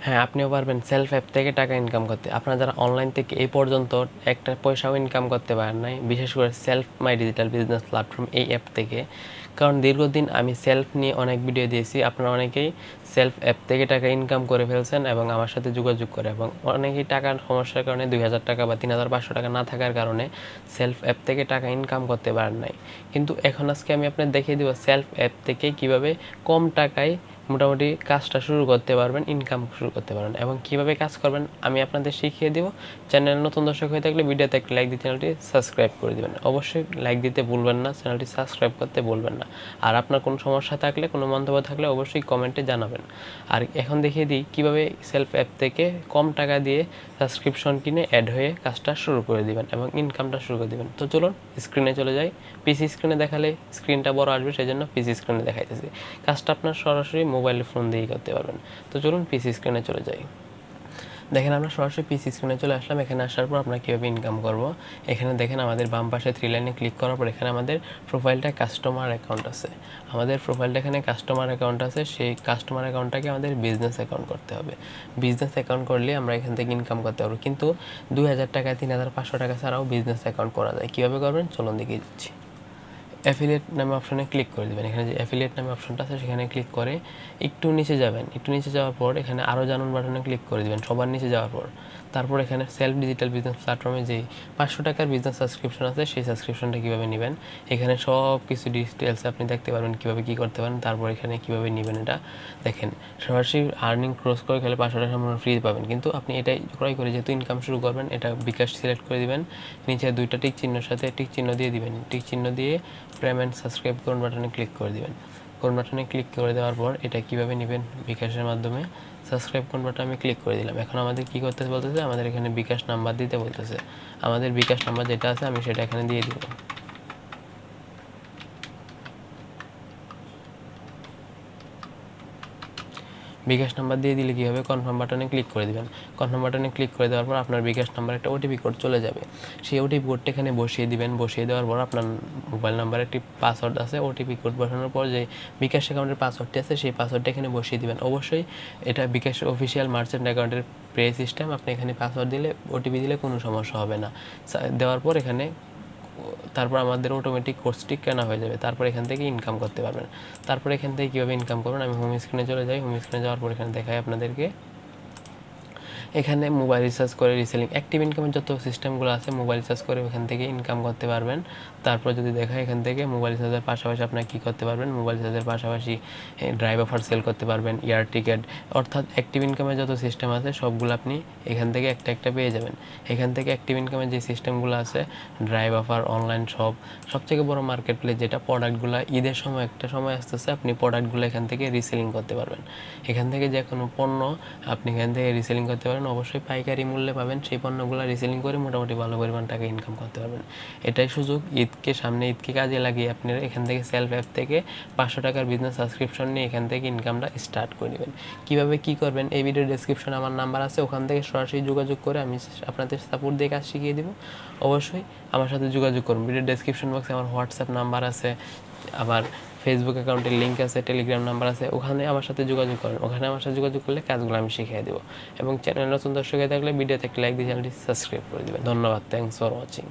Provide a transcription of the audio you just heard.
হ্যাঁ, আপনিও পারবেন সেলফ অ্যাপ থেকে টাকা ইনকাম করতে। আপনারা যারা অনলাইন থেকে এই পর্যন্ত একটা পয়সাও ইনকাম করতে পারেন নাই, বিশেষ করে সেলফ মাই ডিজিটাল বিজনেস প্ল্যাটফর্ম এই অ্যাপ থেকে। কারণ দীর্ঘদিন আমি সেলফ নিয়ে অনেক ভিডিও দিয়েছি, আপনারা অনেকেই সেলফ অ্যাপ থেকে টাকা ইনকাম করে ফেলছেন এবং আমার সাথে যোগাযোগ করে, এবং অনেকেই টাকার সমস্যার কারণে ২,০০০ টাকা বা ৩,৫০০ টাকা না থাকার কারণে সেলফ অ্যাপ থেকে টাকা ইনকাম করতে পারেন নাই। কিন্তু এখন আজকে আমি আপনাদের দেখিয়ে দেবো সেলফ অ্যাপ থেকে কীভাবে কম টাকায় মোটামুটি কাজটা শুরু করতে পারবেন, ইনকাম শুরু করতে পারবেন, এবং কিভাবে কাজ করবেন আমি আপনাদের শিখিয়ে দেব। চ্যানেল নতুন দর্শক হয়ে থাকলে ভিডিওতে একটা লাইক দিয়ে চ্যানেলটি সাবস্ক্রাইব করে দেবেন। অবশ্যই লাইক দিতে ভুলবেন না, চ্যানেলটি সাবস্ক্রাইব করতে ভুলবেন না। আর আপনার কোনো সমস্যা থাকলে, কোনো মন্তব্য থাকলে অবশ্যই কমেন্টে জানাবেন। আর এখন দেখিয়ে দিই কীভাবে সেলফ অ্যাপ থেকে কম টাকা দিয়ে সাবস্ক্রিপশন কিনে অ্যাড হয়ে কাজটা শুরু করে দিবেন এবং ইনকামটা শুরু করে দিবেন। তো চলুন স্ক্রিনে চলে যাই। পিসি স্ক্রিনে দেখালে স্ক্রিনটা বড় আসবে, সেই জন্য পিসি স্ক্রিনে দেখাইতেছি। কাজটা আপনার সরাসরি মোবাইল ফোন দিয়েই করতে পারবেন। তো চলুন পিসি স্ক্রিনে চলে যাই। দেখেন আমরা সরাসরি পিসি স্ক্রিনে চলে আসলাম। এখানে আসার পর আমরা কীভাবে ইনকাম করব, এখানে দেখেন আমাদের বাম পাশে 3 লাইনে ক্লিক করার পর এখানে আমাদের প্রোফাইলটা কাস্টমার অ্যাকাউন্ট আছে। আমাদের প্রোফাইলটা এখানে কাস্টমার অ্যাকাউন্ট আছে, সেই কাস্টমার অ্যাকাউন্টটাকে আমাদের বিজনেস অ্যাকাউন্ট করতে হবে। বিজনেস অ্যাকাউন্ট করলে আমরা এখান থেকে ইনকাম করতে পারবো, কিন্তু ২,০০০ টাকা ৩,৫০০ টাকা ছাড়াও বিজনেস অ্যাকাউন্ট করা যায়। কীভাবে করবেন চলুন দেখিয়ে দিচ্ছি। অ্যাফিলিয়েট নামে অপশনে ক্লিক করে দেবেন। এখানে যে অ্যাফিলিয়েট নামে অপশনটা আছে সেখানে ক্লিক করে একটু নিচে যাবেন। একটু নিচে যাওয়ার পর এখানে আরও জানুন বাটনে ক্লিক করে দেবেন সবার নিচে যাওয়ার পর। তারপর এখানে সেলফ ডিজিটাল বিজনেস প্ল্যাটফর্মে যেই ৫০০ টাকার বিজনেস সাবস্ক্রিপশন আছে সেই সাবস্ক্রিপশনটা কীভাবে নেবেন, এখানে সব কিছু ডিটেলস আপনি দেখতে পারবেন, কীভাবে কী করতে পারেন। তারপর এখানে কীভাবে নেবেন এটা দেখেন। সরাসরি আর্নিং ক্রস করে খেলে ৫০০ টাকা সম্পূর্ণ ফ্রি পাবেন, কিন্তু আপনি এটাই ক্রয় করে যেহেতু ইনকাম শুরু করবেন, এটা বিকাশ সিলেক্ট করে দিবেন। নিচে 2টা টিক চিহ্নের সাথে টিক চিহ্ন দিয়ে দিবেন। টিক চিহ্ন দিয়ে পেমেন্ট সাবস্ক্রাইব করুন বাটনে ক্লিক করে দিবেন। কোন বাটনে ক্লিক করে দেওয়ার পর এটা কিভাবে নেবেন, বিকাশের মাধ্যমে সাবস্ক্রাইব কোন বাটনে আমি ক্লিক করে দিলাম। এখন আমাদের কি করতে বলতেছে, আমাদের এখানে বিকাশ নাম্বার দিতে বলতেছে। আমাদের বিকাশ নাম্বার যেটা আছে আমি সেটা এখানে দিয়ে দিব। বিকাশ নাম্বার দিয়ে দিলে কী হবে, কনফার্ম বাটনে ক্লিক করে দেবেন। কনফার্ম বাটনে ক্লিক করে দেওয়ার পর আপনার বিকাশ নাম্বার একটা ওটিপি কোড চলে যাবে। সেই ওটিপি কোডটা এখানে বসিয়ে দিবেন। বসিয়ে দেওয়ার পর আপনার মোবাইল নাম্বারে একটি পাসওয়ার্ড আছে। ওটিপি কোড বসানোর পর যে বিকাশ অ্যাকাউন্টের পাসওয়ার্ডটি আছে সেই পাসওয়ার্ডটা এখানে বসিয়ে দিবেন। অবশ্যই এটা বিকাশ অফিসিয়াল মার্চেন্ট অ্যাকাউন্টের পে সিস্টেম, আপনি এখানে পাসওয়ার্ড দিলে ওটিপি দিলে কোনো সমস্যা হবে না। দেওয়ার পর এখানে তারপর আমাদের অটোমেটিক কোর্সটি কেনা হয়ে যাবে। তারপর এখান থেকে ইনকাম করতে পারবেন। তারপর এখান থেকে কীভাবে ইনকাম করবেন, আমি হোম স্ক্রিনে চলে যাই। হোম স্ক্রিনে যাওয়ার পর এখানে দেখাই আপনাদেরকে। এখানে মোবাইল রিচার্জ করে রিসেলিং অ্যাক্টিভ ইনকামের যত সিস্টেমগুলো আছে মোবাইল রিচার্জ করে ওখান থেকে ইনকাম করতে পারবেন। তারপর যদি দেখা এখান থেকে মোবাইল রিচার্জের পাশাপাশি আপনারা কী করতে পারবেন, মোবাইল রিচার্জের পাশাপাশি ড্রাইভ অফার সেল করতে পারবেন, এয়ার টিকিট, অর্থাৎ অ্যাক্টিভ ইনকামের যত সিস্টেম আছে সবগুলো আপনি এখান থেকে একটা একটা পেয়ে যাবেন। এখান থেকে অ্যাক্টিভ ইনকামের যে সিস্টেমগুলো আছে, ড্রাইভ অফার, অনলাইন শপ, সবথেকে বড় মার্কেট প্লেস যেটা প্রোডাক্টগুলো ঈদের সময় একটা সময় আসতেছে, আপনি প্রোডাক্টগুলো এখান থেকে রিসেলিং করতে পারবেন। এখান থেকে যে কোনো পণ্য আপনি এখান থেকে রিসেলিং করতে পারেন, অবশ্যই পাইকারি মূল্যে পাবেন। সেই পণ্যগুলো রিসেলিং করে মোটামুটি ভালো পরিমাণ টাকা ইনকাম করতে পারবেন। এটাই সুযোগ, ঈদকে কাজে লাগিয়ে আপনি এখান থেকে সেলফ অ্যাপ থেকে ৫০০ টাকার বিজনেস সাবস্ক্রিপশন নিয়ে এখান থেকে ইনকামটা স্টার্ট করে নেবেন। কীভাবে কী করবেন এই ভিডিওর ডেসক্রিপশনে আমার নাম্বার আছে, ওখান থেকে সরাসরি যোগাযোগ করে আমি আপনাদের সাপোর্ট দিয়ে কাজ শিখিয়ে দেবো। অবশ্যই আমার সাথে যোগাযোগ করুন। ভিডিওর ডেসক্রিপশন বক্সে আমার হোয়াটসঅ্যাপ নাম্বার আছে, আবার ফেসবুক অ্যাকাউন্টের লিঙ্ক আছে, টেলিগ্রাম নাম্বার আছে, ওখানে আমার সাথে যোগাযোগ করেন। ওখানে আমার সাথে যোগাযোগ করলে কাজগুলো আমি শিখিয়ে দেবো। এবং চ্যানেল নতুন দর্শক হয়ে থাকলে ভিডিওতে একটা লাইক দিয়ে চ্যানেলটি সাবস্ক্রাইব করে দেবেন। ধন্যবাদ, থ্যাংকস ফর ওয়াচিং।